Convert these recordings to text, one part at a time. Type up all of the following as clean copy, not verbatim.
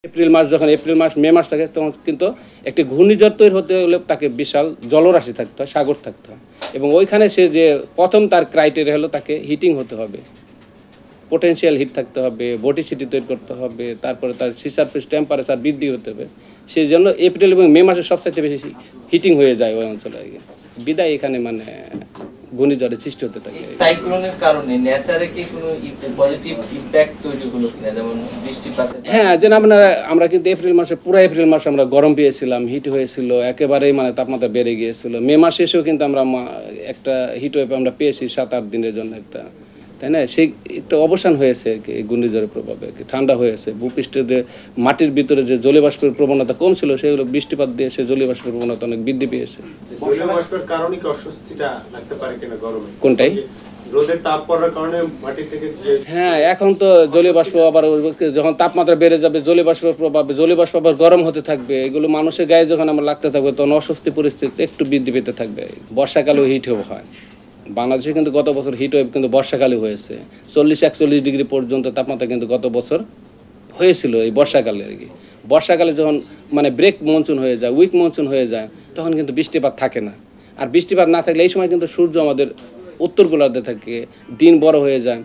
April মাস যখন April মাস মে মাস থাকে তখন কিন্তু একটি ঘূর্ণিঝড় তৈরি হতে হলে তাকে বিশাল জলরাশি থাকতে হয়, সাগর থাকতে হয়, এবং ওইখানে সে যে প্রথম তার ক্রাইটেরিয়া হলো তাকে হিটিং হতে হবে, পোটেনশিয়াল হিট থাকতে হবে, বটিসিটি তৈরি করতে হবে, তারপরে তার সি সারফেস টেম্পারেচার বৃদ্ধি হতে হবে। সেই জন্য এপ্রিল এবং মে মাসে সবচেয়ে বেশি হিটিং হয়ে যায় ওই অঞ্চলে, বিদায় এখানে মানে ঘূর্ণিঝড়ের সৃষ্টি হতে থাকে। সাইক্লোনের কারণে নেচারে কি কোনো পজিটিভ ইমপ্যাক্ট তৈরি হলো কিনা, যেমন বৃষ্টিপাত? হ্যাঁ, যেন আমরা কিন্তু এপ্রিল মাসে পুরো এপ্রিল মাসে আমরা গরম পেয়েছিলাম, হিট হয়েছিল, একেবারেই মানে তাপমাত্রা বেড়ে গিয়েছিল। মে মাসে এসেও কিন্তু আমরা একটা হিট ওয়েভ আমরা পেয়েছি 7-8 দিনের জন্য একটা, তাই না? সেই একটা অবসান হয়েছে আর কি এই ঘূর্ণিঝড়ের প্রভাবে আর কি, ঠান্ডা হয়েছে। ভূপৃষ্ঠের যে মাটির ভিতরে যে জলীয়বাষ্পের প্রবণতা কম ছিল সেগুলো বৃষ্টিপাত দিয়ে সে জলীয়বাষ্পের প্রবণতা অনেক বৃদ্ধি পেয়েছে। জলীয়বাষ্পের কারণে কি অস্বস্তিটা লাগতে পারে কিনা গরমে? কোনটাই? রোদের তাপ পড়ার কারণে মাটি থেকে যে, হ্যাঁ, এখন তো জলীয়বাষ্প আবার যখন তাপমাত্রা বেড়ে যাবে জলীয়বাষ্পের প্রভাবে জলীয়বাষ্প আবার গরম হতে থাকবে, এগুলো মানুষের গায়ে যখন আমার লাগতে থাকবে তখন অস্বস্তি পরিস্থিতি একটু বৃদ্ধি পেতে থাকবে। বর্ষাকালেও হিট ওয়েভ হয় বাংলাদেশে, কিন্তু গত বছর হিট ওয়েভ কিন্তু বর্ষাকালে হয়েছে 40-41 ডিগ্রি পর্যন্ত তাপমাত্রা কিন্তু গত বছর হয়েছিল এই বর্ষাকালে আর কি। বর্ষাকালে যখন মানে ব্রেক মনসুন হয়ে যায়, উইক মনসুন হয়ে যায়, তখন কিন্তু বৃষ্টিপাত থাকে না। আর বৃষ্টিপাত না থাকলে এই সময় কিন্তু সূর্য আমাদের উত্তর গোলার্ধে থাকে, দিন বড় হয়ে যায়,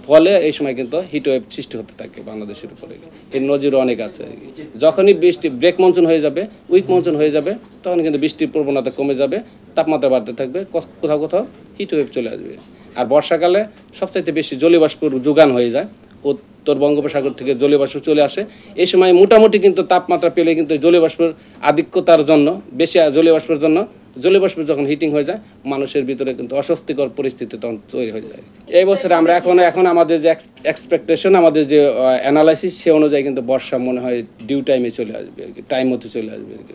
ফলে এই সময় কিন্তু হিট ওয়েভ সৃষ্টি হতে থাকে বাংলাদেশের উপরে। এর নজিরও অনেক আছে আর কি। যখনই বৃষ্টি ব্রেক মনসুন হয়ে যাবে, উইক মনসুন হয়ে যাবে, তখন কিন্তু বৃষ্টির প্রবণতা কমে যাবে, তাপমাত্রা বাড়তে থাকবে, কোথাও কোথাও হিট ওয়েভ চলে আসবে। আর বর্ষাকালে সবচাইতে বেশি জলীয়বাষ্পর যোগান হয়ে যায়, উত্তর বঙ্গোপসাগর থেকে জলীয়বাষ্প চলে আসে। এই সময় মোটামুটি কিন্তু তাপমাত্রা পেলে কিন্তু জলীয়বাষ্পের আধিক্যতার জন্য, বেশি জলীয়বাষ্পের জন্য জলীয়বাষ্প যখন হিটিং হয়ে যায় মানুষের ভিতরে কিন্তু অস্বস্তিকর পরিস্থিতি তখন তৈরি হয়ে যায়। এই বছরে আমরা এখন আমাদের যে এক্সপেকটেশন, আমাদের যে অ্যানালাইসিস, সে অনুযায়ী কিন্তু বর্ষা মনে হয় ডিউ টাইমে চলে আসবে আর কি, টাইম মতো চলে আসবে আর কি।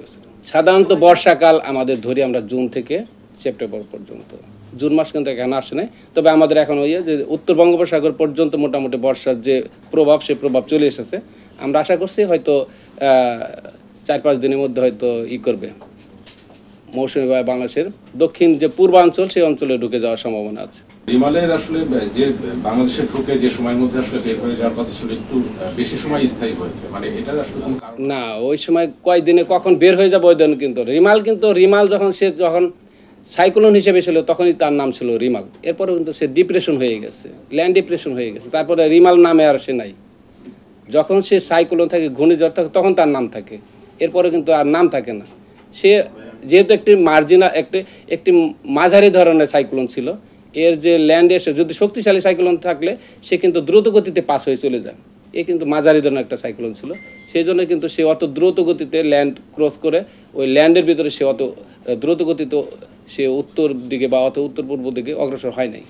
সাধারণত বর্ষাকাল আমাদের ধরি আমরা জুন থেকে সেপ্টেম্বর পর্যন্ত, জুন মাস কিন্তু এখানে আসে নাই, তবে আমাদের এখন ওই যে উত্তর বঙ্গোপসাগর পর্যন্ত মোটামুটি বর্ষার যে প্রভাব, সে প্রভাব চলে এসেছে। আমরা আশা করছি হয়তো 4-5 দিনের মধ্যে হয়তো করবে, মৌসুমী বায়ু বাংলাদেশের দক্ষিণ যে পূর্বাঞ্চল সেই অঞ্চলে ঢুকে যাওয়ার সম্ভাবনা আছে। রিমালের আসলে যে বাংলাদেশে ঢুকে যে সময়ের মধ্যে আসলে বের হয়ে যাওয়ার কথা ছিল, একটু বেশি সময় স্থায়ী হয়েছে, মানে এটার আসলে কোনো কারণ? না, ওই সময় কয়দিনে কখন বের হয়ে যাবে ওই দিন কিন্তু রিমাল যখন সাইক্লোন হিসেবে ছিল তখনই তার নাম ছিল রিমাল। এরপরে কিন্তু সে ডিপ্রেশন হয়ে গেছে, ল্যান্ড ডিপ্রেশন হয়ে গেছে, তারপরে রিমাল নামে আর সে নাই। যখন সে সাইক্লোন থাকে, ঘূর্ণিঝড় থাকে, তখন তার নাম থাকে, এরপরে কিন্তু আর নাম থাকে না। সে যেহেতু একটি মাঝারি ধরনের সাইক্লোন ছিল, এর যে ল্যান্ডে যদি শক্তিশালী সাইক্লোন থাকলে সে কিন্তু দ্রুত গতিতে পাস হয়ে চলে যায়, এ কিন্তু মাঝারি ধরনের একটা সাইক্লোন ছিল। সেই জন্য কিন্তু সে অত দ্রুত গতিতে ল্যান্ড ক্রস করে ওই ল্যান্ডের ভিতরে সে অত দ্রুত গতিতে সে উত্তর দিকে বা উত্তর পূর্ব দিকে অগ্রসর হয় নাই।